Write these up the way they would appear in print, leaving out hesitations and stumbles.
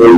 Fala,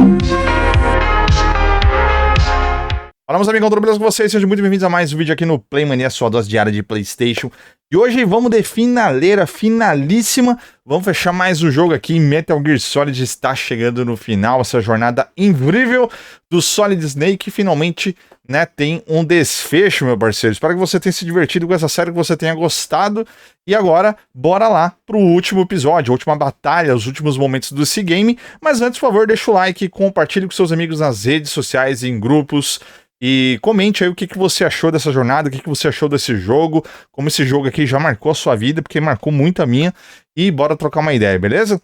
meus amigos, tudo beleza com vocês? Sejam muito bem-vindos a mais um vídeo aqui no Play Mania, sua dose diária de PlayStation. E hoje vamos de finaleira, finalíssima. Vamos fechar mais um jogo aqui. Metal Gear Solid está chegando no final. Essa jornada incrível do Solid Snake que finalmente, né, tem um desfecho, meu parceiro. Espero que você tenha se divertido com essa série, que você tenha gostado. E agora, bora lá pro último episódio, a última batalha, os últimos momentos desse game. Mas antes, por favor, deixa o like, compartilhe com seus amigos nas redes sociais, em grupos. E comente aí o que você achou dessa jornada, o que você achou desse jogo, como esse jogo aqui já marcou a sua vida, porque marcou muito a minha. E bora trocar uma ideia, beleza?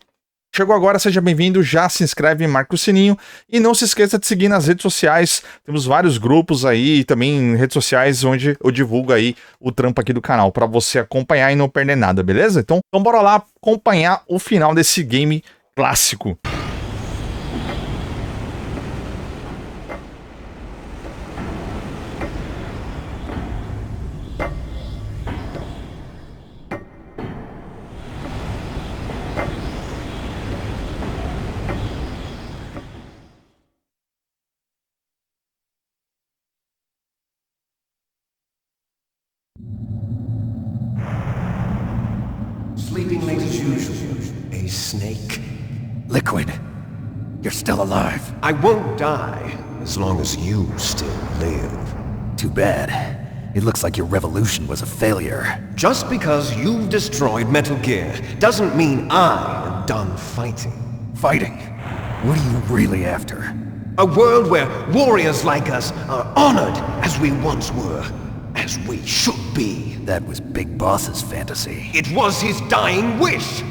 Chegou agora, seja bem-vindo, já se inscreve, marca o sininho. E não se esqueça de seguir nas redes sociais, temos vários grupos aí, também redes sociais, onde eu divulgo aí o trampo aqui do canal, pra você acompanhar e não perder nada, beleza? Então bora lá acompanhar o final desse game clássico. Sleeping late as usual. A snake. Liquid, you're still alive. I won't die as long as you still live. Too bad. It looks like your revolution was a failure. Just because you've destroyed Metal Gear doesn't mean I am done fighting. Fighting? What are you really after? A world where warriors like us are honored as we once were. As we should be. That was Big Boss's fantasy. It was his dying wish!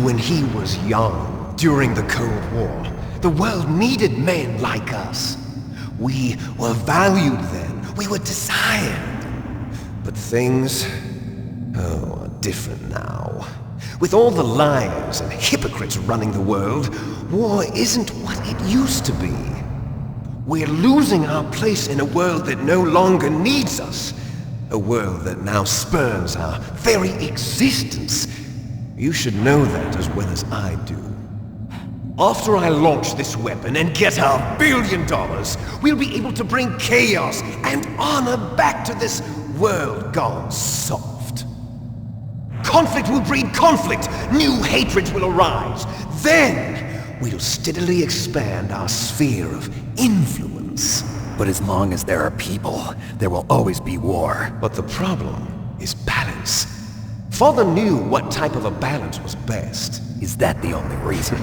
When he was young, during the Cold War, the world needed men like us. We were valued then. We were desired. But things, are different now. With all the liars and hypocrites running the world, war isn't what it used to be. We're losing our place in a world that no longer needs us. A world that now spurns our very existence. You should know that as well as I do. After I launch this weapon and get our $1 billion, we'll be able to bring chaos and honor back to this world gone soft. Conflict will breed conflict. New hatreds will arise. Then we'll steadily expand our sphere of influence. But as long as there are people, there will always be war. But the problem is balance. Father knew what type of a balance was best. Is that the only reason?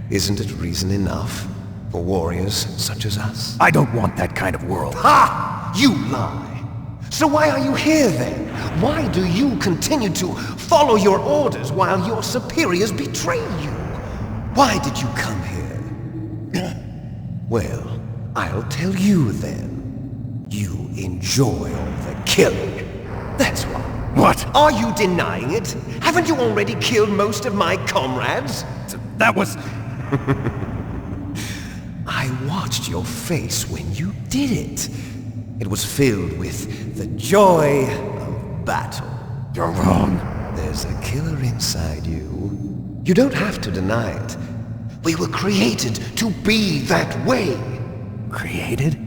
Isn't it reason enough for warriors such as us? I don't want that kind of world. Ha! You lie! So why are you here then? Why do you continue to follow your orders while your superiors betray you? Why did you come here? Well, I'll tell you then. You enjoy all the killing. That's why. What? Are you denying it? Haven't you already killed most of my comrades? That was... I watched your face when you did it. It was filled with the joy of battle. You're wrong. There's a killer inside you. You don't have to deny it. We were created to be that way. Created?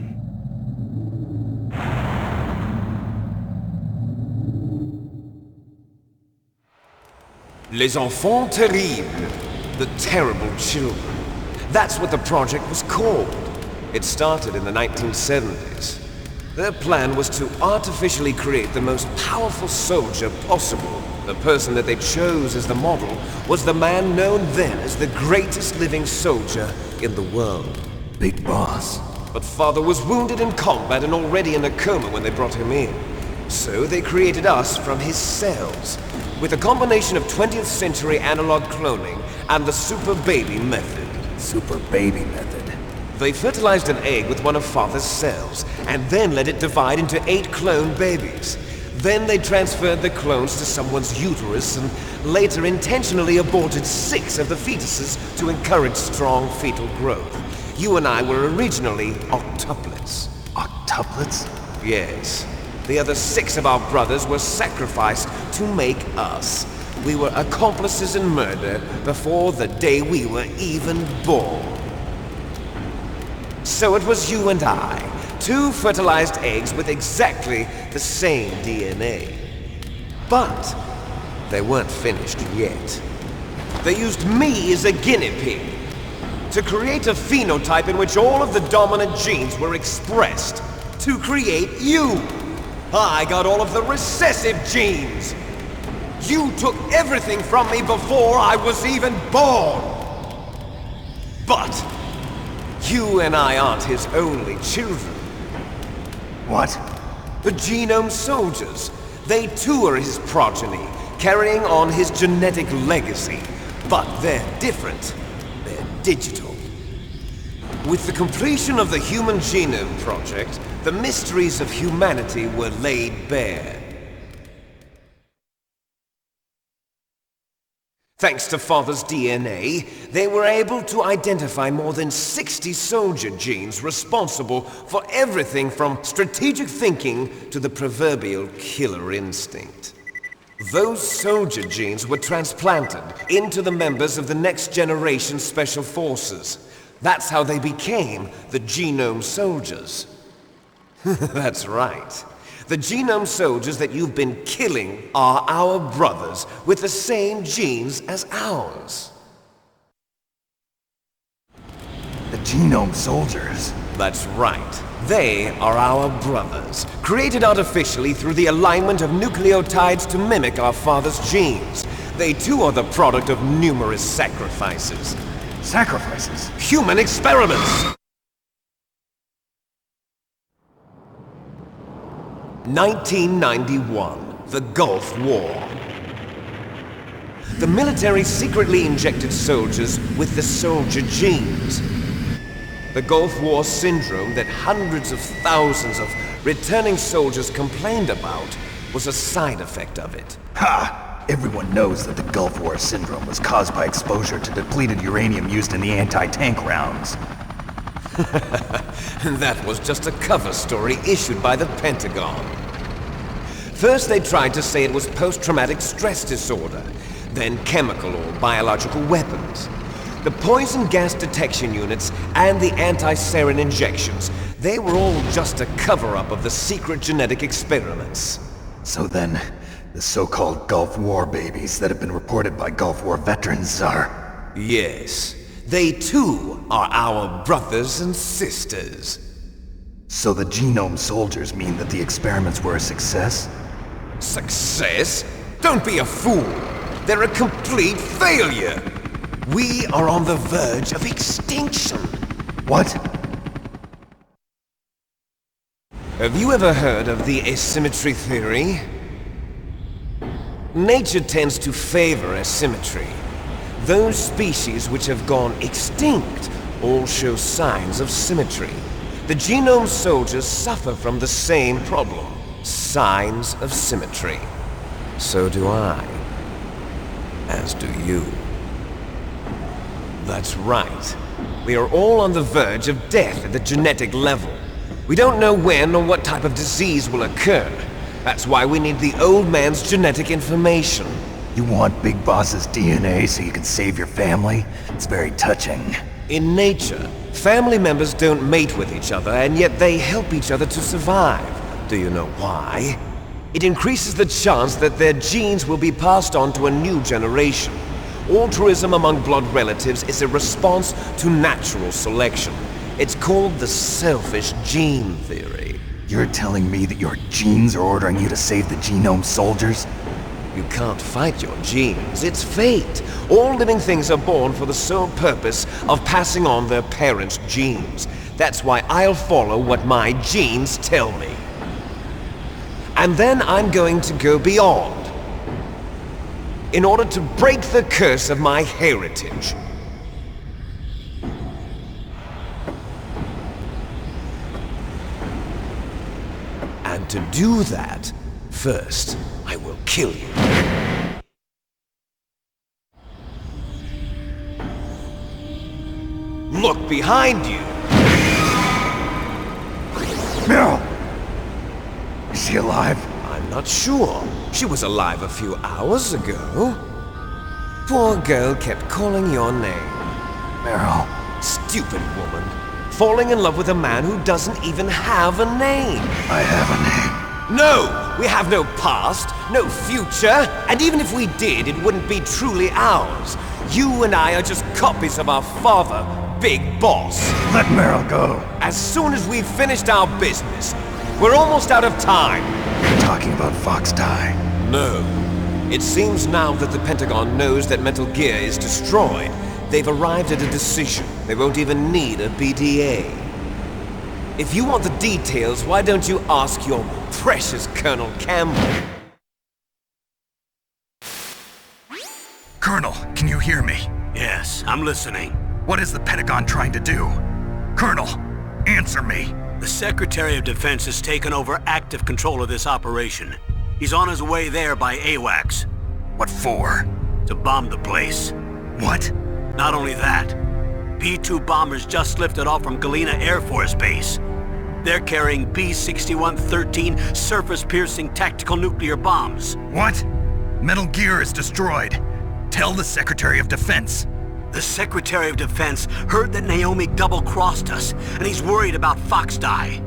Les enfants terribles. The terrible children. That's what the project was called. It started in the 1970s. Their plan was to artificially create the most powerful soldier possible. The person that they chose as the model was the man known then as the greatest living soldier in the world. Big Boss. But Father was wounded in combat and already in a coma when they brought him in. So they created us from his cells, with a combination of 20th century analog cloning and the super baby method. Super baby method. They fertilized an egg with one of Father's cells, and then let it divide into 8 clone babies. Then they transferred the clones to someone's uterus and later intentionally aborted 6 of the fetuses to encourage strong fetal growth. You and I were originally octuplets. Octuplets? Yes. The other 6 of our brothers were sacrificed to make us. We were accomplices in murder before the day we were even born. So it was you and I, two fertilized eggs with exactly the same DNA. But they weren't finished yet. They used me as a guinea pig to create a phenotype in which all of the dominant genes were expressed to create you. I got all of the recessive genes. You took everything from me before I was even born. But you and I aren't his only children. What? The genome soldiers. They too are his progeny, carrying on his genetic legacy. But they're different. They're digital. With the completion of the Human Genome Project, the mysteries of humanity were laid bare. Thanks to Father's DNA, they were able to identify more than 60 soldier genes responsible for everything from strategic thinking to the proverbial killer instinct. Those soldier genes were transplanted into the members of the next generation special forces. That's how they became the genome soldiers. That's right. The genome soldiers that you've been killing are our brothers with the same genes as ours. The genome soldiers? That's right. They are our brothers, created artificially through the alignment of nucleotides to mimic our father's genes. They too are the product of numerous sacrifices. Sacrifices? Human experiments! 1991, the Gulf War. The military secretly injected soldiers with the soldier genes. The Gulf War syndrome that hundreds of thousands of returning soldiers complained about was a side effect of it. Ha! Everyone knows that the Gulf War syndrome was caused by exposure to depleted uranium used in the anti-tank rounds. That was just a cover story issued by the Pentagon. First they tried to say it was post-traumatic stress disorder, then chemical or biological weapons. The poison gas detection units and the anti-sarin injections, they were all just a cover-up of the secret genetic experiments. So then, the so-called Gulf War babies that have been reported by Gulf War veterans are... Yes. They too are our brothers and sisters. So the genome soldiers mean that the experiments were a success? Success? Don't be a fool! They're a complete failure! We are on the verge of extinction! What? Have you ever heard of the asymmetry theory? Nature tends to favor asymmetry. Those species which have gone extinct all show signs of symmetry. The genome soldiers suffer from the same problem. Signs of symmetry. So do I. As do you. That's right. We are all on the verge of death at the genetic level. We don't know when or what type of disease will occur. That's why we need the old man's genetic information. You want Big Boss's DNA so you can save your family? It's very touching. In nature, family members don't mate with each other, and yet they help each other to survive. Do you know why? It increases the chance that their genes will be passed on to a new generation. Altruism among blood relatives is a response to natural selection. It's called the selfish gene theory. You're telling me that your genes are ordering you to save the genome soldiers? You can't fight your genes. It's fate. All living things are born for the sole purpose of passing on their parents' genes. That's why I'll follow what my genes tell me. And then I'm going to go beyond. In order to break the curse of my heritage. And to do that, first, I will kill you. Look behind you! Meryl! Is she alive? I'm not sure. She was alive a few hours ago. poor girl kept calling your name. Meryl. Stupid woman. Falling in love with a man who doesn't even have a name. I have a name. No! We have no past, no future, and even if we did, it wouldn't be truly ours. You and I are just copies of our father, Big Boss. Let Meryl go. As soon as we've finished our business, we're almost out of time. You're talking about Fox Die. No. It seems now that the Pentagon knows that Metal Gear is destroyed. They've arrived at a decision. They won't even need a BDA. If you want the details, why don't you ask your precious Colonel Campbell? Colonel, can you hear me? Yes, I'm listening. What is the Pentagon trying to do? Colonel, answer me. The Secretary of Defense has taken over active control of this operation. He's on his way there by AWACS. What for? To bomb the place. What? Not only that, B-2 bombers just lifted off from Galena Air Force Base. They're carrying B-6113 surface-piercing tactical nuclear bombs. What? Metal Gear is destroyed. Tell the Secretary of Defense. The Secretary of Defense heard that Naomi double-crossed us, and he's worried about Fox Die.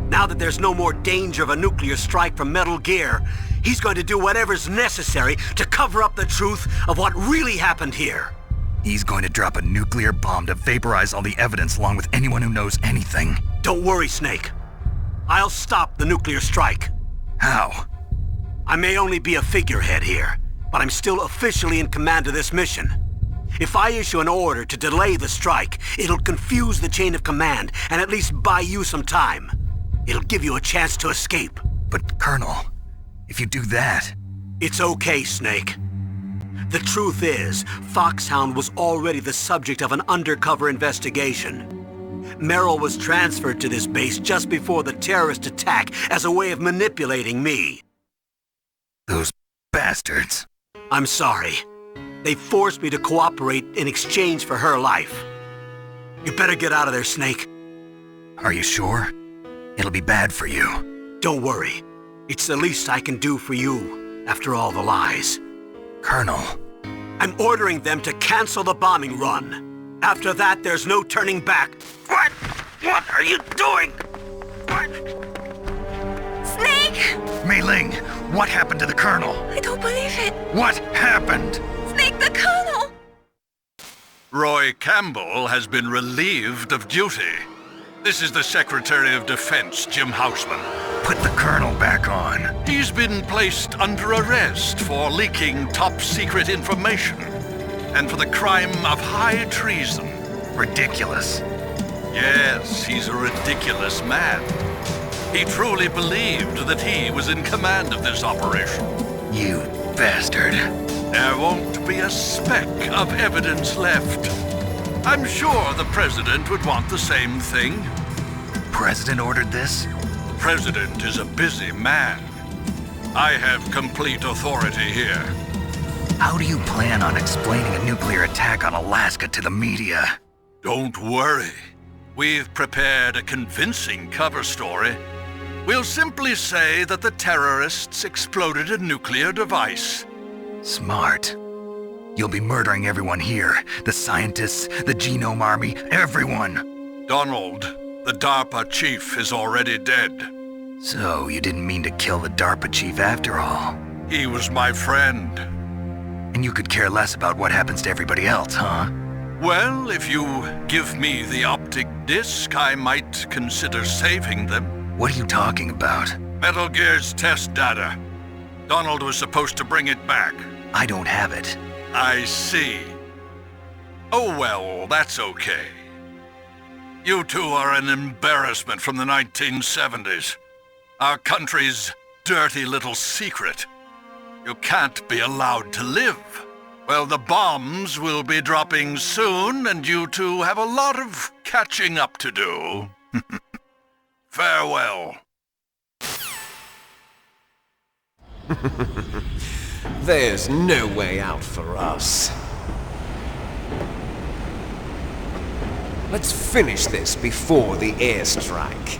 Now that there's no more danger of a nuclear strike from Metal Gear, he's going to do whatever's necessary to cover up the truth of what really happened here. He's going to drop a nuclear bomb to vaporize all the evidence along with anyone who knows anything. Don't worry, Snake. I'll stop the nuclear strike. How? I may only be a figurehead here, but I'm still officially in command of this mission. If I issue an order to delay the strike, it'll confuse the chain of command and at least buy you some time. It'll give you a chance to escape. But, Colonel, if you do that... It's okay, Snake. The truth is, Foxhound was already the subject of an undercover investigation. Meryl was transferred to this base just before the terrorist attack as a way of manipulating me. Those bastards. I'm sorry. They forced me to cooperate in exchange for her life. You better get out of there, Snake. Are you sure? It'll be bad for you. Don't worry. It's the least I can do for you, after all the lies. Colonel. I'm ordering them to cancel the bombing run. After that, there's no turning back. What? What are you doing? What? Snake! Mei Ling, what happened to the Colonel? I don't believe it. What happened? Snake, the Colonel! Roy Campbell has been relieved of duty. This is the Secretary of Defense, Jim Houseman. Put the Colonel back on. He's been placed under arrest for leaking top-secret information and for the crime of high treason. Ridiculous. Yes, he's a ridiculous man. He truly believed that he was in command of this operation. You bastard. There won't be a speck of evidence left. I'm sure the President would want the same thing. President ordered this? The President is a busy man. I have complete authority here. How do you plan on explaining a nuclear attack on Alaska to the media? Don't worry. We've prepared a convincing cover story. We'll simply say that the terrorists exploded a nuclear device. Smart. You'll be murdering everyone here. The scientists, the Genome Army, everyone. Donald, the DARPA chief, is already dead. So, you didn't mean to kill the DARPA chief after all. He was my friend. And you could care less about what happens to everybody else, huh? Well, if you give me the optic disc, I might consider saving them. What are you talking about? Metal Gear's test data. Donald was supposed to bring it back. I don't have it. I see. Oh well, that's okay. You two are an embarrassment from the 1970s. Our country's dirty little secret. You can't be allowed to live. Well, the bombs will be dropping soon, and you two have a lot of catching up to do. Farewell. There's no way out for us. Let's finish this before the airstrike.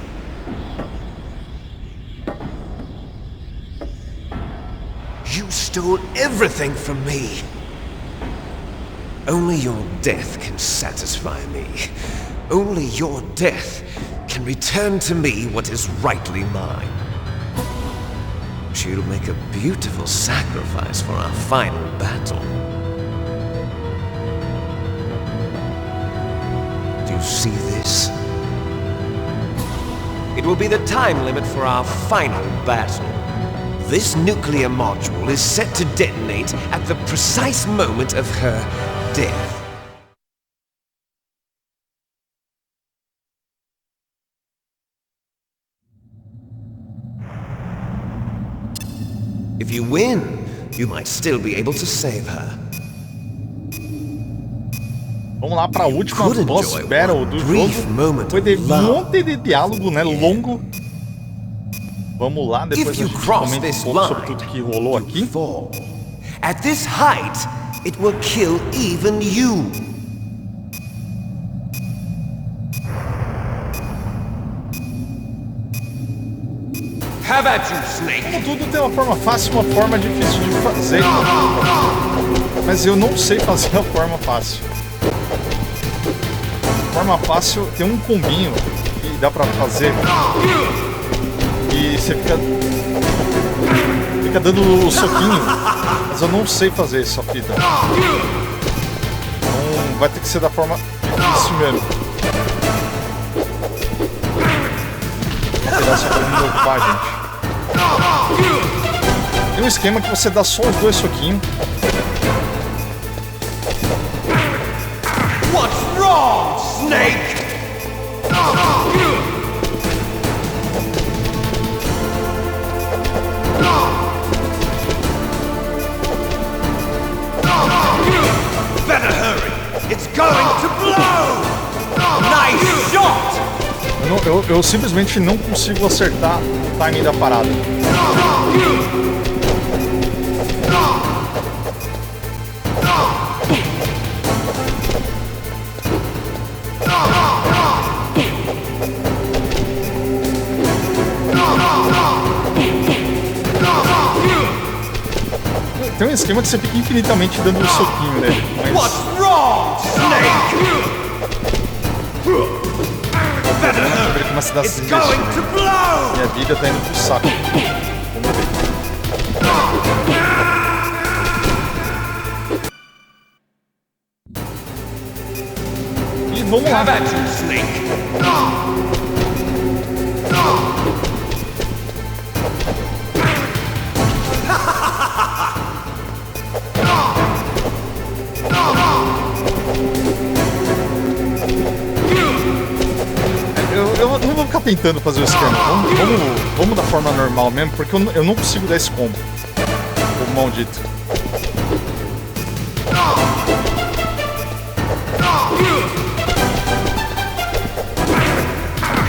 You stole everything from me. Only your death can satisfy me. Only your death can return to me what is rightly mine. She'll make a beautiful sacrifice for our final battle. Do you see this? It will be the time limit for our final battle. This nuclear module is set to detonate at the precise moment of her death. If you win, you might still be able to save her. Vamos lá para a última boss battle do jogo. Foi de um monte de diálogo, né, longo. Vamos lá, depois a gente comenta um pouco sobre tudo que rolou aqui. At this height, it will kill even you. How about you, Snake? Como tudo tem uma forma fácil e uma forma difícil de fazer. Mas eu não sei fazer a forma fácil. A forma fácil tem um combinho que dá pra fazer. E você fica dando o soquinho. Mas eu não sei fazer essa fita. Então vai ter que ser da forma difícil mesmo. Vou pegar só pra me dopar, gente. Tem um esquema que você dá só os dois soquinhos. What's wrong, Snake? Better hurry! It's going to blow! Nice shot! Eu simplesmente não consigo acertar o timing da parada. Tem um esquema que você fica infinitamente dando um soquinho nele, mas... What's wrong, Snake? Ele começa a dar se desistir. Minha vida tá indo pro saco. Vamos ver. E vamos lá. Eu não vou ficar tentando fazer o esquema. Vamos da forma normal mesmo, porque eu não consigo dar esse combo. O maldito.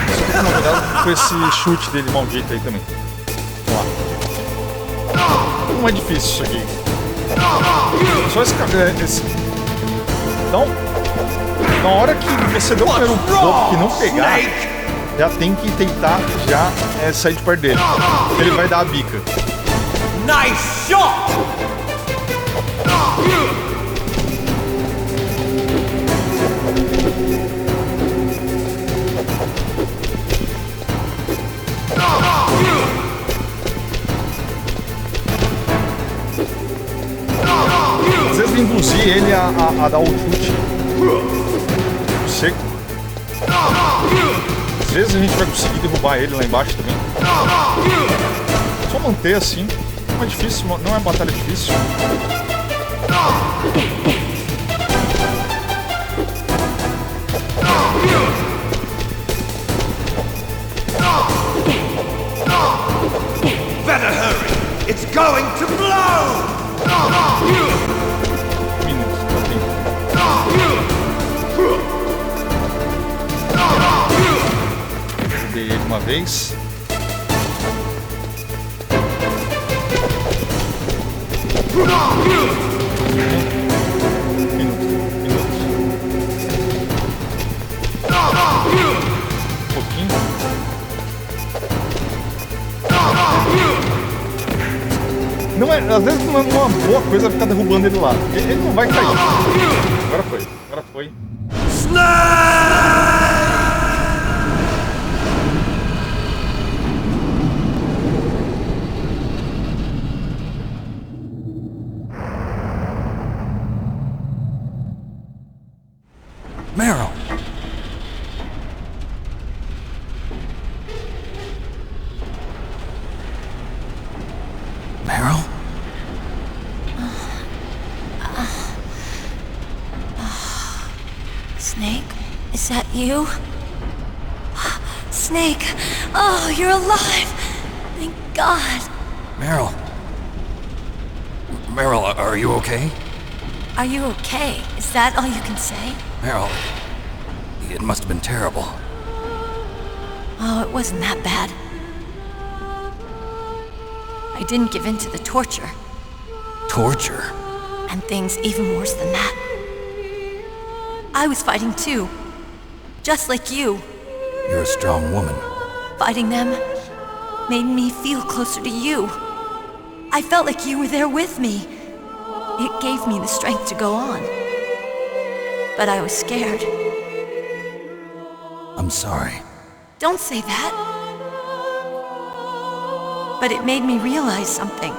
Só que na verdade foi esse chute dele maldito aí também. Vamos lá. Não é difícil isso aqui. Só esse. Então, na hora que você deu o primeiro golpe que não pegar, já tem que tentar sair de perto dele. Ele vai dar a bica. Nice shot! Às vezes induzir ele a dar o chute seco. Às vezes a gente vai conseguir derrubar ele lá embaixo também. Só manter assim. Não é difícil, não é batalha difícil. Better hurry! It's going to blow! Minutos, dei ele uma vez. Um pouquinho. não é, às vezes não é uma boa coisa ficar derrubando ele lá. Ele não vai cair. Agora foi. Agora foi. Meryl! Meryl? Snake, is that you? Snake, oh, you're alive! Thank God. Meryl? Meryl, are you okay? Are you okay? Is that all you can say? Meryl, it must have been terrible. Oh, it wasn't that bad. I didn't give in to the torture. Torture? And things even worse than that. I was fighting too. Just like you. You're a strong woman. Fighting them made me feel closer to you. I felt like you were there with me. It gave me the strength to go on. But I was scared. I'm sorry. Don't say that. But it made me realize something.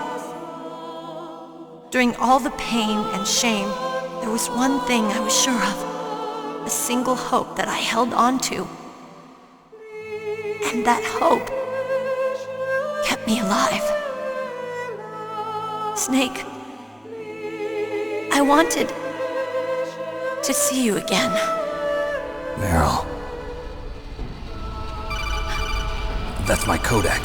During all the pain and shame, there was one thing I was sure of. A single hope that I held on to. And that hope kept me alive. Snake, I wanted to see you again. Meryl. That's my Kodak.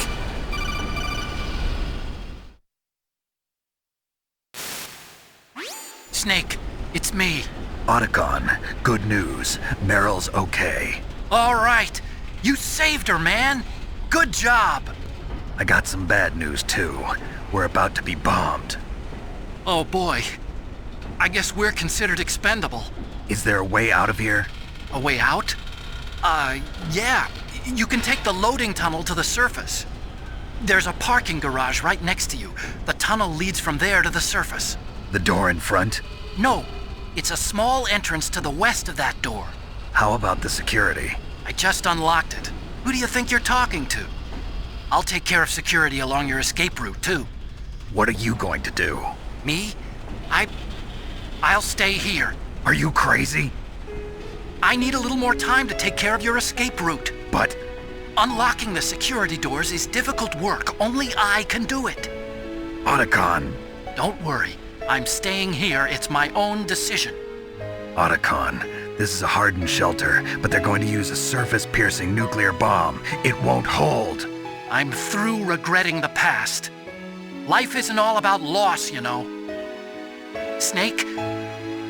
Snake, it's me. Otacon, good news. Meryl's okay. All right. You saved her, man. Good job. I got some bad news, too. We're about to be bombed. Oh, boy. I guess we're considered expendable. Is there a way out of here? A way out? Yeah. You can take the loading tunnel to the surface. There's a parking garage right next to you. The tunnel leads from there to the surface. The door in front? No. It's a small entrance to the west of that door. How about the security? I just unlocked it. Who do you think you're talking to? I'll take care of security along your escape route, too. What are you going to do? Me? I'll stay here. Are you crazy? I need a little more time to take care of your escape route. But unlocking the security doors is difficult work. Only I can do it. Otacon. Don't worry. I'm staying here. It's my own decision. Otacon, this is a hardened shelter, but they're going to use a surface-piercing nuclear bomb. It won't hold. I'm through regretting the past. Life isn't all about loss, you know. Snake,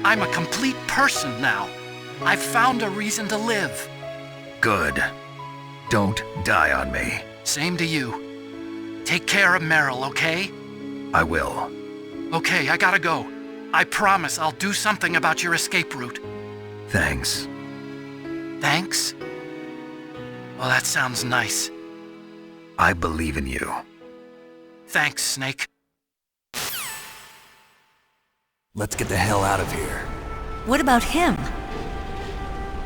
I'm a complete person now. I've found a reason to live. Good. Don't die on me. Same to you. Take care of Meryl, okay? I will. Okay, I gotta go. I promise I'll do something about your escape route. Thanks. Thanks? Well, that sounds nice. I believe in you. Thanks, Snake. Let's get the hell out of here. What about him?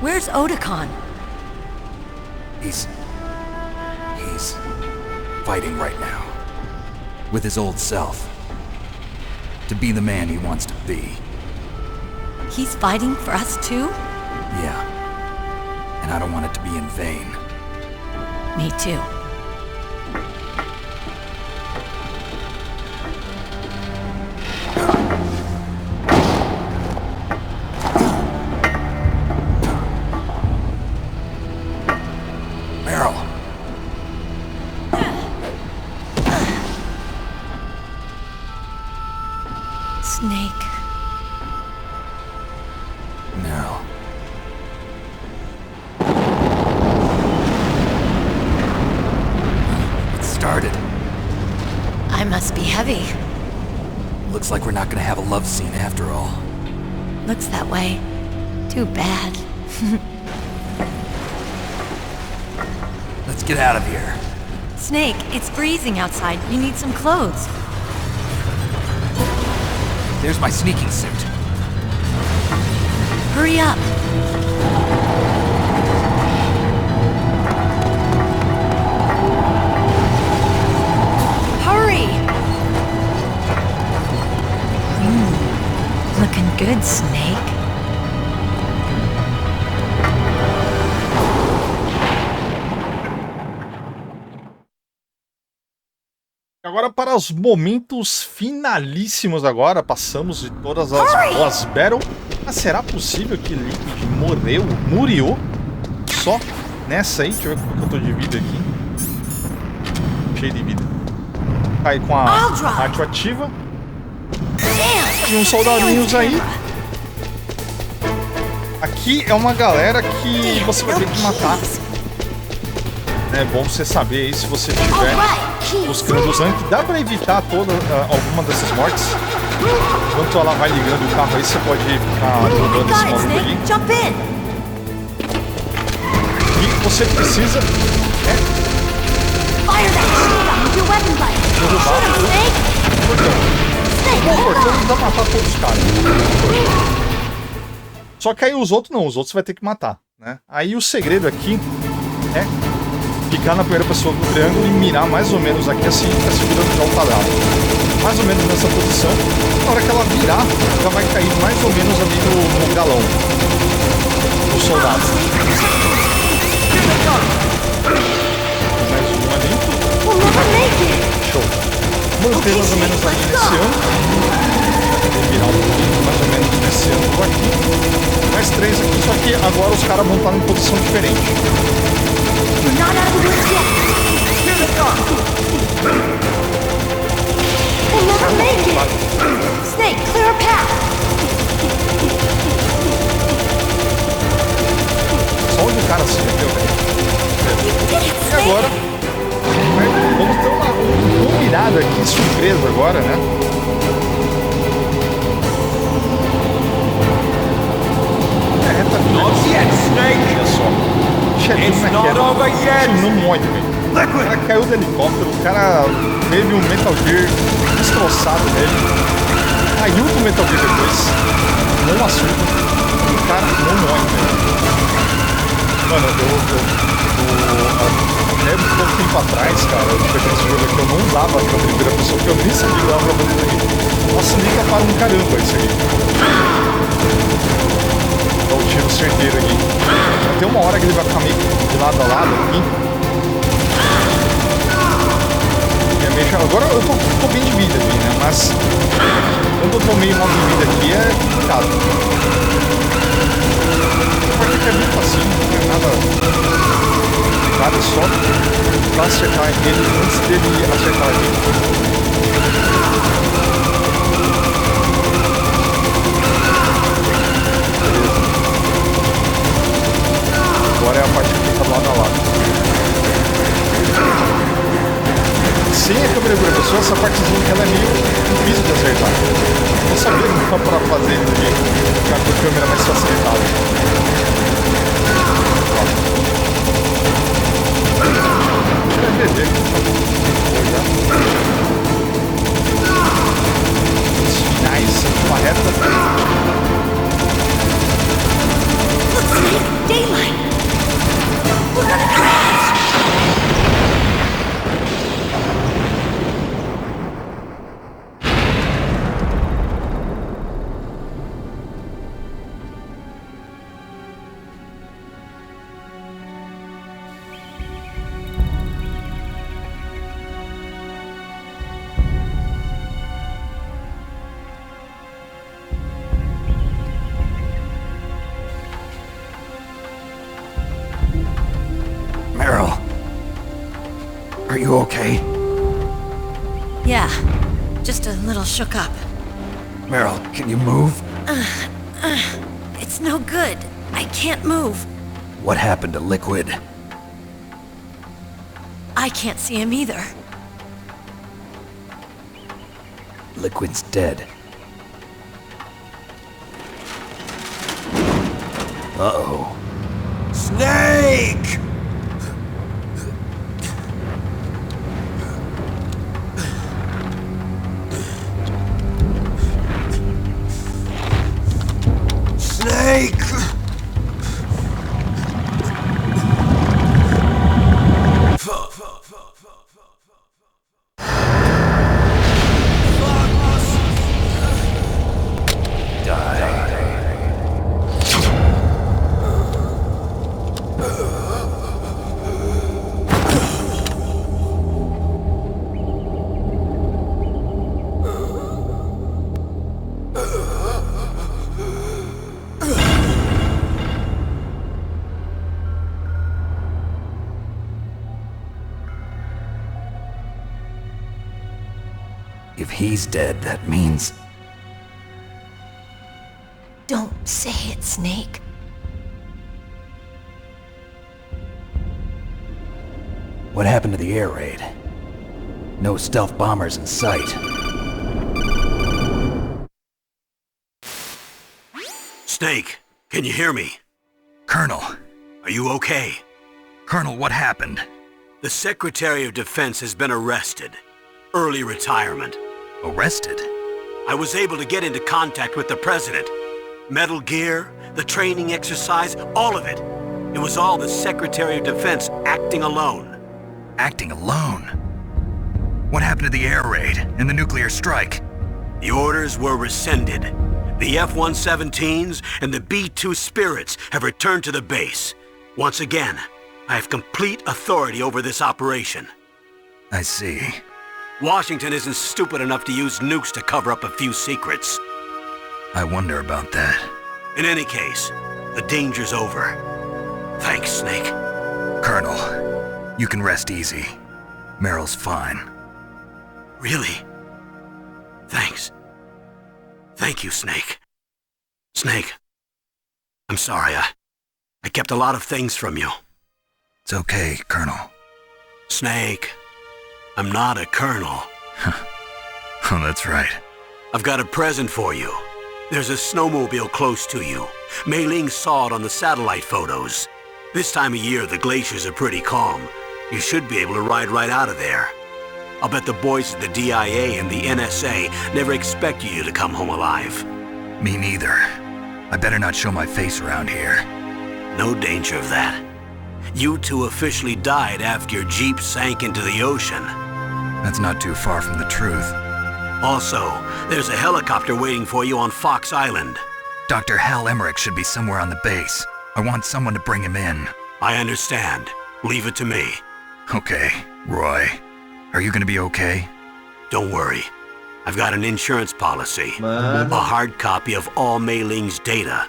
Where's Otacon? He's fighting right now. With his old self. To be the man he wants to be. He's fighting for us too? Yeah. And I don't want it to be in vain. Me too. Meryl. Snake. Meryl. It started. I must be heavy. Looks like we're not gonna have a love scene after all. Looks that way. Too bad. Let's get out of here. Snake, it's freezing outside. You need some clothes. There's my sneaking suit. Hurry up. Hurry! Looking good, Snake. Agora para os momentos finalíssimos agora, passamos de todas as boss battle. Mas será possível que Liquid muriu só nessa aí? Deixa eu ver como eu tô de vida aqui. Cheio de vida. Tá aí com a arte ativa. Tem uns soldadinhos aí. Aqui é uma galera que você vai ter que matar. É bom você saber aí se você estiver buscando os ranks. Dá pra evitar alguma dessas mortes. Enquanto ela vai ligando o carro aí, você pode ficar roubando esse maluco ali. E você precisa derrubar o portão não dá pra matar todos os caras. Só que aí os outros não, os outros você vai ter que matar, né? Aí o segredo aqui é ficar na primeira pessoa do triângulo e mirar mais ou menos aqui assim, tá segurando já o quadrado. Mais ou menos nessa posição. Na hora que ela virar, já vai cair mais ou menos ali no galão do soldado. Mais um ali. Show. Mantém mais ou menos ali nesse ângulo. Vou virar um pouquinho mais ou menos nesse ângulo aqui. Mais 3 aqui, só que agora os caras vão estar em posição diferente. Snake, clear a path. Só onde o cara se meteu, velho. E agora, vamos ter uma virada aqui, surpresa agora, né? É reta final. Olha só. Chegando na queda. Não morre, velho. O cara caiu do helicóptero, o cara teve um Metal Gear destroçado nele. Caiu do Metal Gear depois. Não assusta. O cara não morre, velho. Mano, até um pouco tempo atrás, cara, eu peguei esse jogo aqui, eu não usava a primeira pessoa, porque eu nem sabia que dava pra fazer isso aqui. Nossa, liga para um caramba isso aqui. Dá um tiro certeiro aqui. Tem uma hora que ele vai ficar meio de lado a lado aqui. Agora eu tô bem de vida aqui, né? Mas quando eu tô meio mal de vida aqui é complicado. Porque é bem facinho, não tem nada só pra acertar ele antes dele acertar aqui. Beleza. Agora é a parte que fica lado a lado. Sem a câmera de primeira pessoa, essa partezinha ela é meio difícil de acertar. Eu sabia que não dá pra fazer de ficar com a câmera mais facilitada. Deixa eu perder. Os finais, uma reta. Daylight! We're gonna crash! Are you okay? Yeah, just a little shook up. Meryl, can you move? It's no good. I can't move. What happened to Liquid? I can't see him either. Liquid's dead. Uh-oh. Snake! Snake! If he's dead, that means... Don't say it, Snake. What happened to the air raid? No stealth bombers in sight. Snake, can you hear me? Colonel. Are you okay? Colonel, what happened? The Secretary of Defense has been arrested. Early retirement. Arrested? I was able to get into contact with the President. Metal Gear, the training exercise, all of it. It was all the Secretary of Defense acting alone. Acting alone? What happened to the air raid and the nuclear strike? The orders were rescinded. The F-117s and the B-2 Spirits have returned to the base. Once again, I have complete authority over this operation. I see. Washington isn't stupid enough to use nukes to cover up a few secrets. I wonder about that. In any case, the danger's over. Thanks, Snake. Colonel, you can rest easy. Meryl's fine. Really? Thanks. Thank you, Snake. Snake, I'm sorry, I kept a lot of things from you. It's okay, Colonel. Snake, I'm not a colonel. Oh, that's right. I've got a present for you. There's a snowmobile close to you. Mei Ling saw it on the satellite photos. This time of year, the glaciers are pretty calm. You should be able to ride right out of there. I'll bet the boys at the DIA and the NSA never expected you to come home alive. Me neither. I better not show my face around here. No danger of that. You two officially died after your Jeep sank into the ocean. That's not too far from the truth. Also, there's a helicopter waiting for you on Fox Island. Dr. Hal Emmerich should be somewhere on the base. I want someone to bring him in. I understand. Leave it to me. Okay, Roy. Are you gonna be okay? Don't worry. I've got an insurance policy. A hard copy of all Mei Ling's data.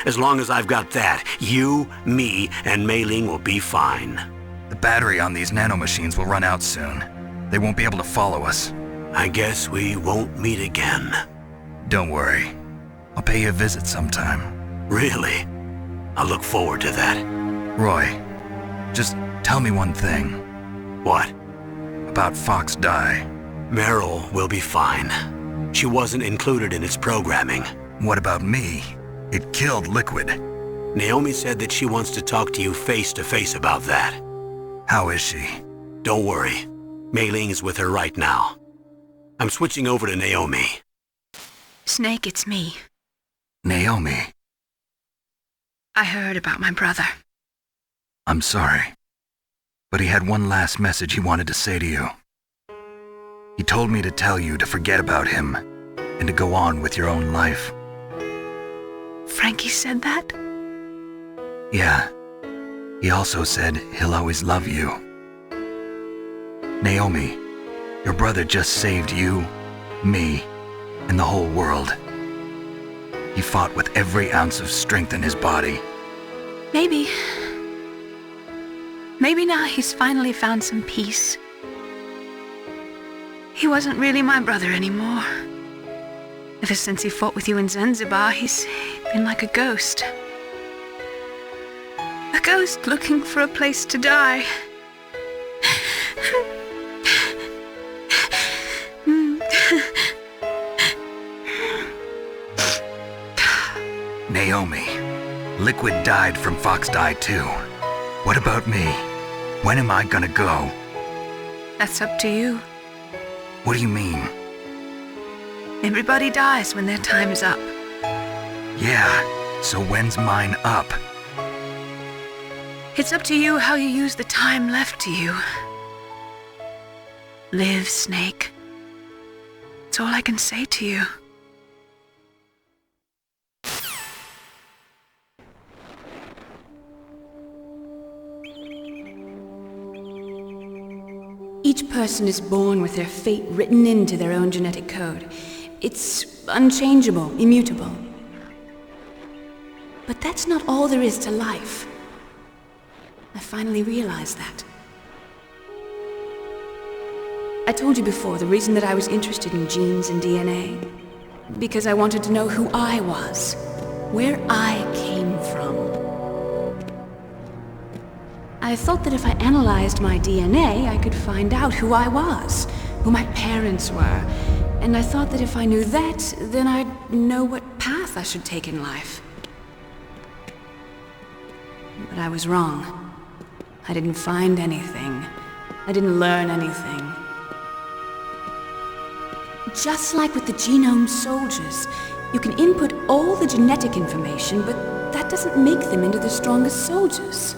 As long as I've got that, you, me, and Mei Ling will be fine. The battery on these nanomachines will run out soon. They won't be able to follow us. I guess we won't meet again. Don't worry. I'll pay you a visit sometime. Really? I look forward to that. Roy, just tell me one thing. What? About Fox Die. Meryl will be fine. She wasn't included in its programming. What about me? It killed Liquid. Naomi said that she wants to talk to you face to face about that. How is she? Don't worry. Mei Ling is with her right now. I'm switching over to Naomi. Snake, it's me. Naomi. I heard about my brother. I'm sorry. But he had one last message he wanted to say to you. He told me to tell you to forget about him and to go on with your own life. Frankie said that? Yeah. He also said he'll always love you. Naomi, your brother just saved you, me, and the whole world. He fought with every ounce of strength in his body. Maybe. Maybe now he's finally found some peace. He wasn't really my brother anymore. Ever since he fought with you in Zanzibar, he's been like a ghost. A ghost looking for a place to die. Naomi, Liquid died from Fox Die too. What about me? When am I gonna go? That's up to you. What do you mean? Everybody dies when their time is up. Yeah, So when's mine up? It's up to you how you use the time left to you. Live, Snake. That's all I can say to you. Each person is born with their fate written into their own genetic code. It's unchangeable, immutable. But that's not all there is to life. I finally realized that. I told you before the reason that I was interested in genes and DNA. Because I wanted to know who I was, where I came from. I thought that if I analyzed my DNA, I could find out who I was, who my parents were, and I thought that if I knew that, then I'd know what path I should take in life. But I was wrong. I didn't find anything. I didn't learn anything. Just like with the genome soldiers, you can input all the genetic information, but that doesn't make them into the strongest soldiers.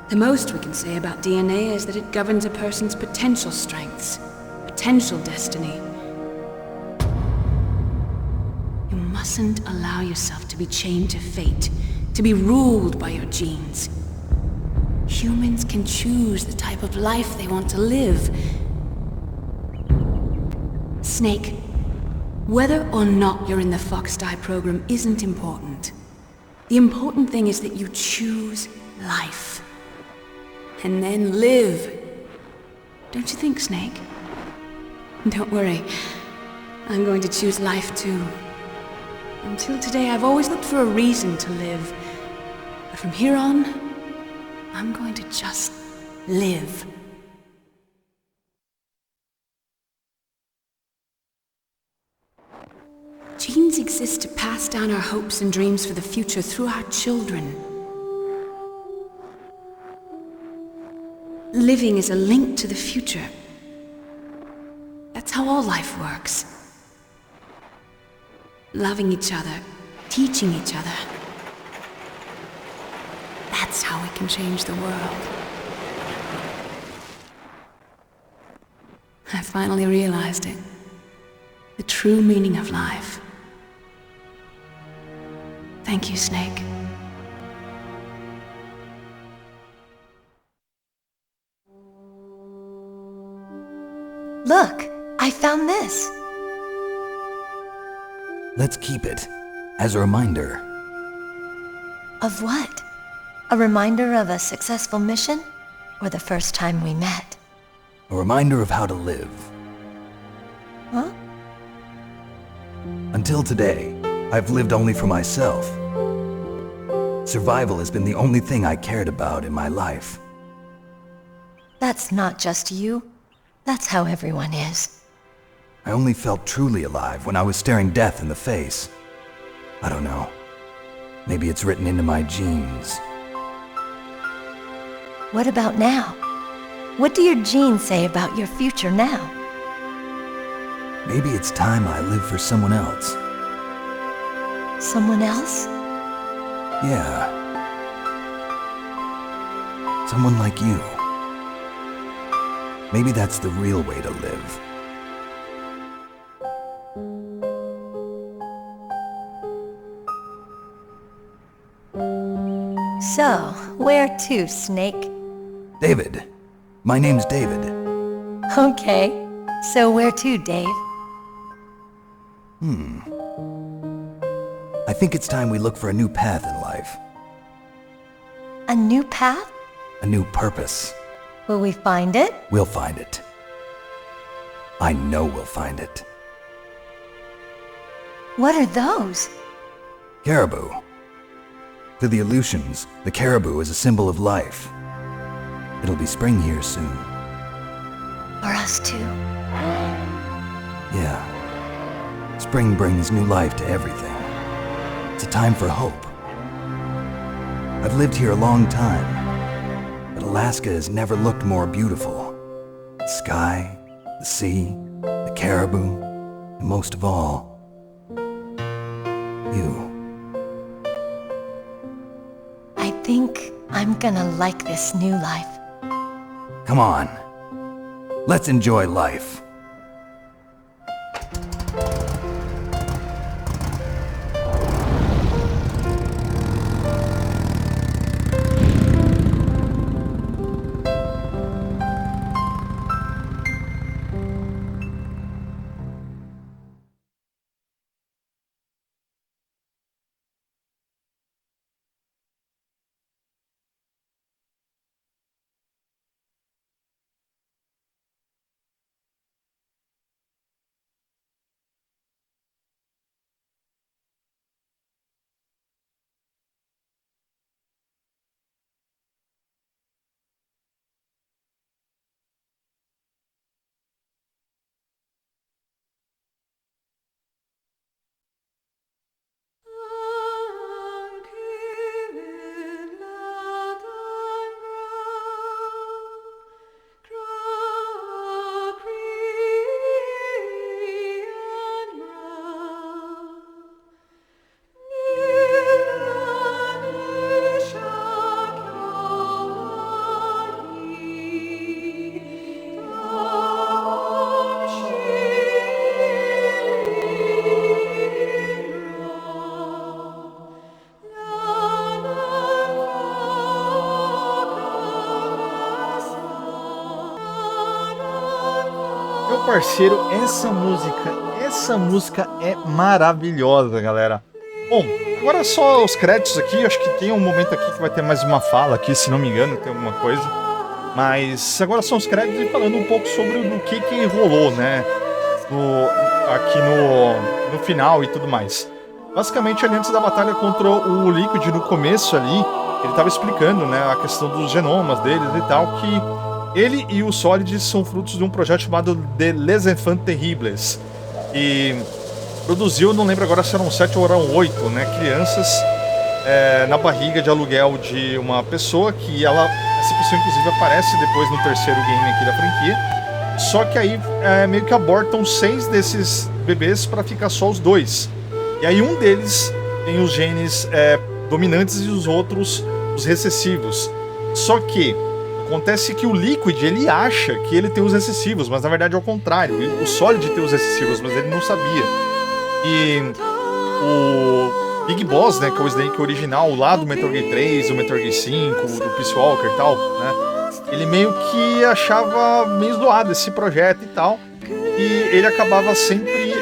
The most we can say about DNA is that it governs a person's potential strengths, potential destiny. You mustn't allow yourself to be chained to fate, to be ruled by your genes. Humans can choose the type of life they want to live. Snake, whether or not you're in the Fox-Die program isn't important. The important thing is that you choose life. And then live. Don't you think, Snake? Don't worry. I'm going to choose life too. Until today, I've always looked for a reason to live. But from here on, I'm going to just live. Genes exist to pass down our hopes and dreams for the future through our children. Living is a link to the future. That's how all life works. Loving each other, teaching each other. That's how we can change the world. I finally realized it. The true meaning of life. Thank you, Snake. Look, I found this. Let's keep it as a reminder. Of what? A reminder of a successful mission? Or the first time we met? A reminder of how to live. Huh? Until today, I've lived only for myself. Survival has been the only thing I cared about in my life. That's not just you. That's how everyone is. I only felt truly alive when I was staring death in the face. I don't know. Maybe it's written into my genes. What about now? What do your genes say about your future now? Maybe it's time I live for someone else. Someone else? Yeah. Someone like you. Maybe that's the real way to live. So, where to, Snake? David. My name's David. Okay. So where to, Dave? I think it's time we look for a new path in life. A new path? A new purpose. Will we find it? We'll find it. I know we'll find it. What are those? Caribou. To the Aleutians, the caribou is a symbol of life. It'll be spring here soon. For us too. Yeah. Spring brings new life to everything. It's a time for hope. I've lived here a long time, but Alaska has never looked more beautiful. The sky, the sea, the caribou, and most of all, you. I'm gonna like this new life. Come on. Let's enjoy life. Meu parceiro, essa música é maravilhosa, galera. Bom, agora só os créditos aqui, acho que tem um momento aqui que vai ter mais uma fala aqui, se não me engano, tem alguma coisa. Mas agora são os créditos e falando um pouco sobre o que rolou, né, aqui no final e tudo mais. Basicamente, ali antes da batalha contra o Liquid, no começo ali, ele tava explicando, né, a questão dos genomas deles e tal, que ele e o Solid são frutos de um projeto chamado de Les Enfants Terribles, e produziu, não lembro agora se eram 7 ou eram 8, né, crianças na barriga de aluguel de uma pessoa, que essa pessoa inclusive aparece depois no terceiro game aqui da franquia, só que aí meio que abortam 6 desses bebês para ficar só os 2, e aí um deles tem os genes dominantes e os outros os recessivos, só que acontece que o Liquid, ele acha que ele tem os recessivos, mas na verdade é o contrário. O Solid tem os recessivos, mas ele não sabia. E o Big Boss, né, que é o Snake original, lá do Metal Gear 3, do Metal Gear 5, do Peace Walker e tal, né, ele meio que achava meio zoado esse projeto e tal, e ele acabava sempre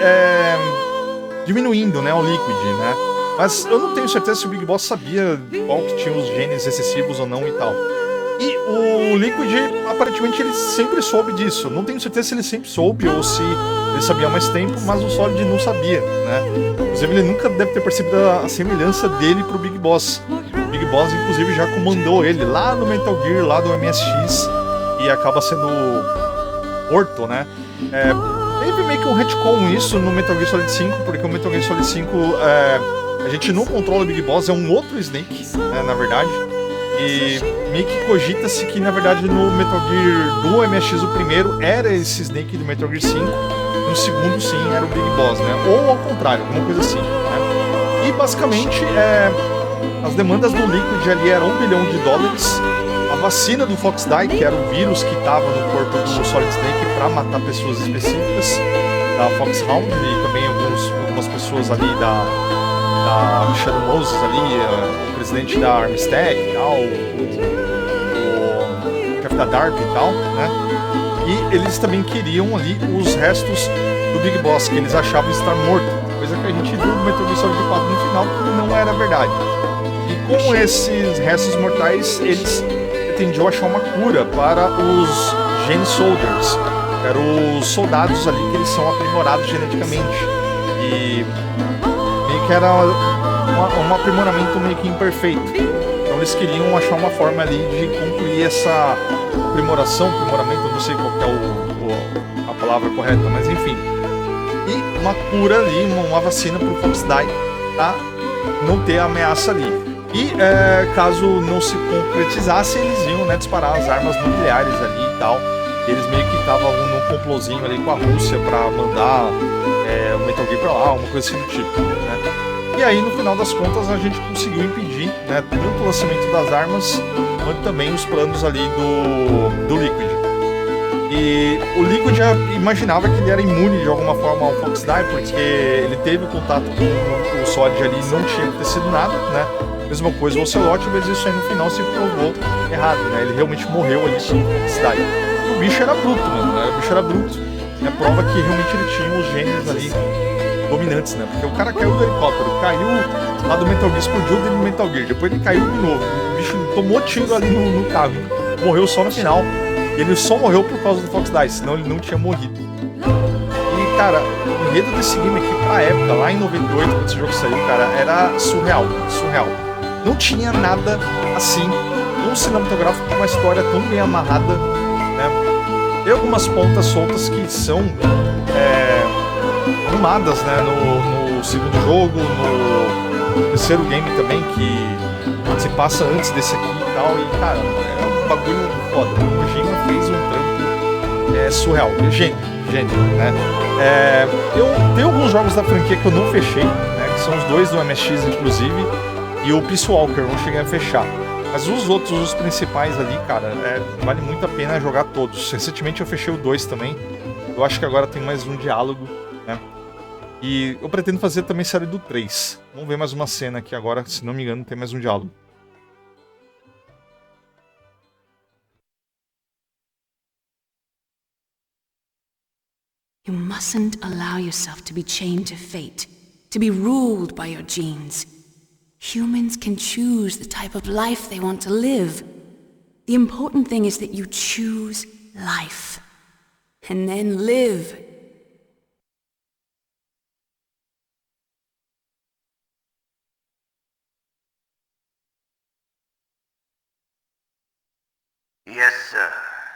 diminuindo, né, o Liquid, né. Mas eu não tenho certeza se o Big Boss sabia qual que tinha os genes recessivos ou não e tal. E o Liquid, aparentemente, ele sempre soube disso. Não tenho certeza se ele sempre soube ou se ele sabia há mais tempo, mas o Solid não sabia, né? Inclusive, ele nunca deve ter percebido a semelhança dele pro Big Boss. O Big Boss, inclusive, já comandou ele lá no Metal Gear, lá do MSX, e acaba sendo morto, né? Teve meio que um retcon isso no Metal Gear Solid 5, porque o Metal Gear Solid 5, a gente não controla o Big Boss, é um outro Snake, né, na verdade. E meio que cogita-se que, na verdade, no Metal Gear do MSX, o primeiro era esse Snake do Metal Gear 5, no segundo, sim, era o Big Boss, né? Ou ao contrário, alguma coisa assim, né? E, basicamente, as demandas do Liquid ali eram $1 bilhão. A vacina do Fox Die, que era o vírus que estava no corpo do Solid Snake para matar pessoas específicas, da Foxhound, e também algumas pessoas ali da Shadow Moses ali, o presidente da Armstead e tal, o chefe da DARP e tal, né? E eles também queriam ali os restos do Big Boss, que eles achavam estar morto, coisa que a gente viu no Metal Gear Solid 4 no final, que não era verdade. E com esses restos mortais, eles pretendiam achar uma cura para os Gen Soldiers, que eram os soldados ali que eles são aprimorados geneticamente. E meio que era um aprimoramento meio que imperfeito. Então eles queriam achar uma forma ali de concluir essa aprimoramento, não sei qual que é a palavra correta, mas enfim. E uma cura ali, uma vacina para o Fox Die, pra não ter ameaça ali. E caso não se concretizasse, eles iam, né, disparar as armas nucleares ali e tal. Eles meio que estavam num complôzinho ali com a Rússia para mandar o Metal Gear pra lá, uma coisa assim do tipo, né? E aí, no final das contas, a gente conseguiu impedir, né, tanto o lançamento das armas, quanto também os planos ali do Liquid. E o Liquid já imaginava que ele era imune de alguma forma ao Fox Die, porque ele teve contato com o Solid ali e não tinha acontecido nada, né? Mesma coisa o Ocelot, mas isso aí no final se provou errado, né? Ele realmente morreu ali com o Fox Die. E o bicho era bruto, mano, né? O bicho era bruto. É prova que realmente ele tinha os genes ali dominantes, né? Porque o cara caiu do helicóptero, caiu lá do Metal Gear, explodiu dentro do Metal Gear, depois ele caiu de novo. O bicho tomou tiro ali no carro, morreu só no final. E ele só morreu por causa do Fox Die, senão ele não tinha morrido. E, cara, o enredo desse game aqui, pra época, lá em 98, quando esse jogo saiu, cara, era surreal, surreal. Não tinha nada assim, um cinematográfico com uma história tão bem amarrada, né? Tem algumas pontas soltas que são arrumadas, né, no segundo jogo, no terceiro game também, que se passa antes desse aqui e tal, e, cara, é um bagulho foda. O Kojima fez um trampo surreal, gênio, né? Eu tenho alguns jogos da franquia que eu não fechei, né, que são os dois do MSX, inclusive, e o Peace Walker, eu não cheguei a fechar. Mas os outros, os principais ali, cara, vale muito a pena jogar todos. Recentemente eu fechei o 2 também. Eu acho que agora tem mais um diálogo, né? E eu pretendo fazer também série do 3. Vamos ver mais uma cena aqui agora, se não me engano, tem mais um diálogo. You mustn't allow yourself to be chained to fate, to be ruled by your genes. Humans can choose the type of life they want to live. The important thing is that you choose life. And then live. Yes, sir.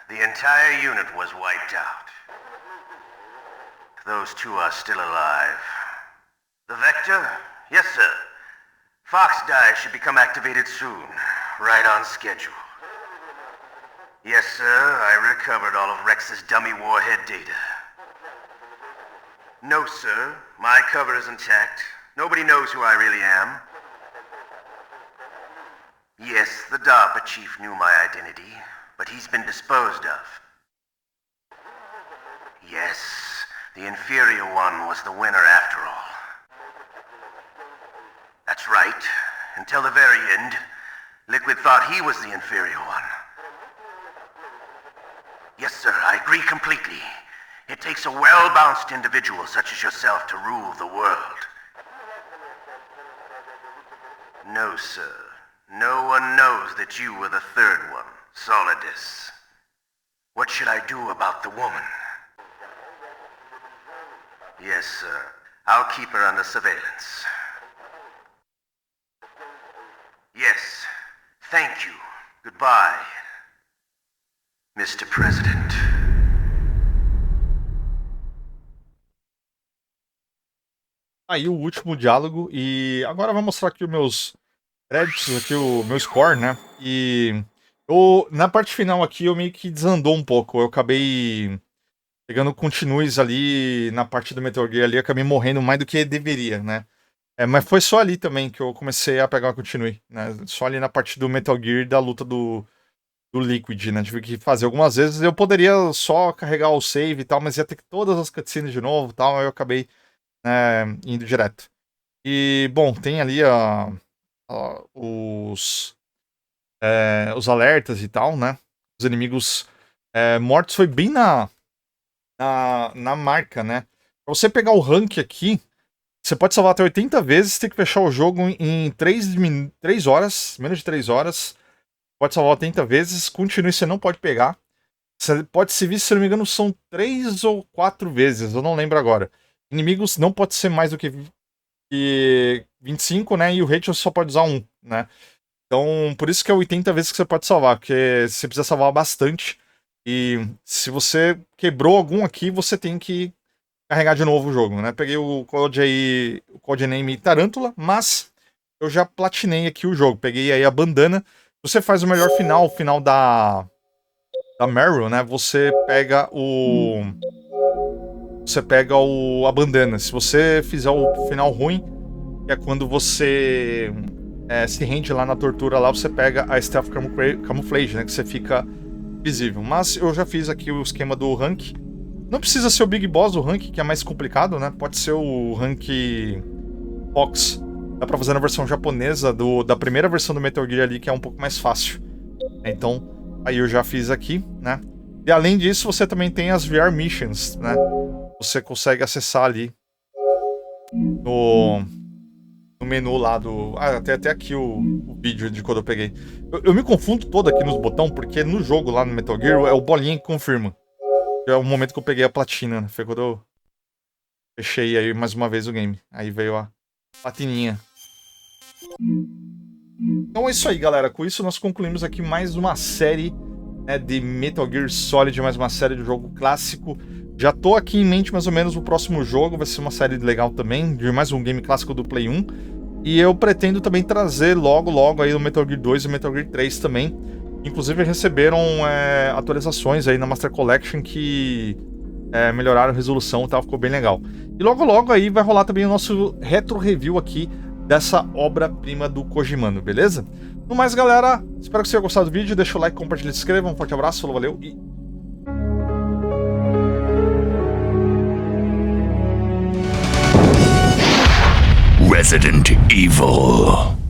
The entire unit was wiped out. Those two are still alive. The Vector? Yes, sir. Fox Die should become activated soon. Right on schedule. Yes, sir. I recovered all of Rex's dummy warhead data. No, sir. My cover is intact. Nobody knows who I really am. Yes, the DARPA chief knew my identity, but he's been disposed of. Yes, the inferior one was the winner after all. That's right. Until the very end, Liquid thought he was the inferior one. Yes, sir, I agree completely. It takes a well-balanced individual such as yourself to rule the world. No, sir. No one knows that you were the third one, Solidus. What should I do about the woman? Yes, sir. I'll keep her under surveillance. Yes. Thank you. Goodbye, Mr. President. Aí o último diálogo, e agora eu vou mostrar aqui os meus créditos, aqui o meu score, né? E na parte final aqui eu meio que desandou um pouco, eu acabei pegando continues ali na parte do Metal Gear ali, eu acabei morrendo mais do que deveria, né? Mas foi só ali também que eu comecei a pegar uma continue, né? Só ali na parte do Metal Gear da luta do Liquid, né? Tive que fazer algumas vezes, eu poderia só carregar o save e tal, mas ia ter que todas as cutscenes de novo e tal, aí eu acabei indo direto. E, bom, tem ali os alertas e tal, né? Os inimigos mortos foi bem na marca, né? Pra você pegar o rank aqui, você pode salvar até 80 vezes, tem que fechar o jogo em 3 horas, menos de 3 horas. Pode salvar 80 vezes, continue, você não pode pegar. Você pode se vir, se não me engano, são 3 ou 4 vezes, eu não lembro agora. Inimigos não pode ser mais do que 25, né? E o rate você só pode usar 1, né? Então, por isso que é 80 vezes que você pode salvar, porque você precisa salvar bastante. E se você quebrou algum aqui, você tem que carregar de novo o jogo, né? Peguei o codename Tarântula, mas eu já platinei aqui o jogo. Peguei aí a bandana. Você faz o melhor final, o final da Meryl, né? Você pega a bandana. Se você fizer o final ruim, que é quando você se rende lá na tortura, lá você pega a Stealth Camouflage, né, que você fica visível. Mas eu já fiz aqui o esquema do rank. Não precisa ser o Big Boss do rank, que é mais complicado, né? Pode ser o rank Fox. Dá pra fazer na versão japonesa da primeira versão do Metal Gear ali, que é um pouco mais fácil. Então, aí eu já fiz aqui, né? E além disso, você também tem as VR Missions, né? Você consegue acessar ali no menu lá do... tem até aqui o vídeo de quando eu peguei. Eu me confundo todo aqui nos botões, porque no jogo lá no Metal Gear é o bolinha que confirma. É o momento que eu peguei a platina, né? Foi quando eu fechei aí mais uma vez o game. Aí veio a platininha. Então é isso aí, galera. Com isso nós concluímos aqui mais uma série, né, de Metal Gear Solid, mais uma série de jogo clássico. Já tô aqui em mente mais ou menos o próximo jogo, vai ser uma série legal também, de mais um game clássico do Play 1. E eu pretendo também trazer logo aí o Metal Gear 2 e o Metal Gear 3 também. Inclusive receberam atualizações aí na Master Collection que melhoraram a resolução e tal, ficou bem legal. E logo aí vai rolar também o nosso retro review aqui dessa obra-prima do Kojimano, beleza? No mais, galera, espero que vocês tenham gostado do vídeo, deixa o like, compartilha, se inscreva, um forte abraço, falou, valeu e... Resident Evil.